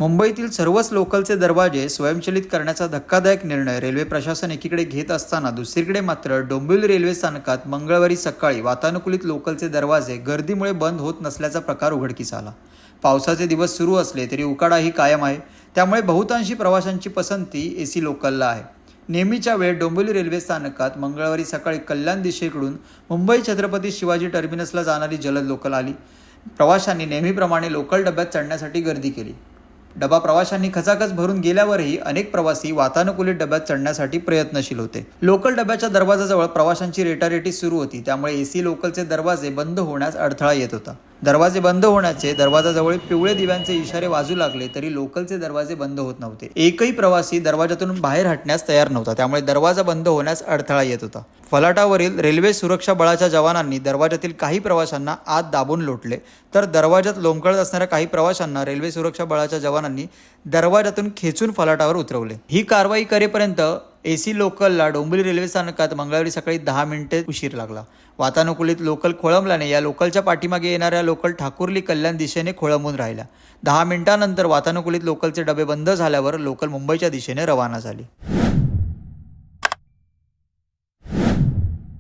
मुंबईतील सर्वच लोकलचे दरवाजे स्वयंचलित करण्याचा धक्कादायक निर्णय रेल्वे प्रशासन एकीकडे घेत असताना दुसरीकडे मात्र डोंबिवली रेल्वे स्थानकात मंगळवारी सकाळी वातानुकूलित लोकलचे दरवाजे गर्दीमुळे बंद होत नसल्याचा प्रकार उघडकीस आला। पावसाचे दिवस सुरू असले तरी उकाडाही कायम आहे, त्यामुळे बहुतांशी प्रवाशांची पसंती एसी लोकलला आहे। नेहमीच्या वेळेत डोंबिवली रेल्वे स्थानकात मंगळवारी सकाळी कल्याण दिशेकडून मुंबई छत्रपती शिवाजी टर्मिनसला जाणारी जलद लोकल आली। प्रवाशांनी नेहमीप्रमाणे लोकल डब्यात चढण्यासाठी गर्दी केली। डबा प्रवाशांनी खचाखच भरून गेल्यावरही अनेक प्रवासी वातानुकूलित डब्यात चढण्यासाठी प्रयत्नशील होते। लोकल डब्याच्या दरवाजाजवळ प्रवाशांची रेटारेटी सुरू होती, त्यामुळे एसी लोकलचे दरवाजे बंद होण्यास अडथळा येत होता। दरवाजे बंद होण्याचे दरवाजाजवळ पिवळे दिव्यांचे इशारे वाजू लागले तरी लोकलचे दरवाजे बंद होत नव्हते। एकही प्रवासी दरवाजातून बाहेर हटण्यास तयार नव्हता, त्यामुळे दरवाजा बंद होण्यास अडथळा येत होता। फलाटावरील रेल्वे सुरक्षा बळाच्या जवानांनी दरवाजातील काही प्रवाशांना आत दाबून लोटले, तर दरवाजात लोंबकळत असणाऱ्या काही प्रवाशांना रेल्वे सुरक्षा बळाच्या जवानांनी दरवाजातून खेचून फलाटावर उतरवले। ही कारवाई करेपर्यंत एसी लोकलला डोंबिवली रेल्वे स्थानकात मंगळवारी सकाळी 10 मिनिटे उशीर लागला। वातानुकूलित लोकल खोळंबल्याने या लोकलच्या पाठीमागे येणाऱ्या लोकल ठाकुर्ली कल्याण दिशेने खोळंबून राहिल्या। 10 मिनिटांनंतर वातानुकूलित लोकलचे डबे बंद झाल्यावर लोकल मुंबईच्या दिशेने रवाना झाली।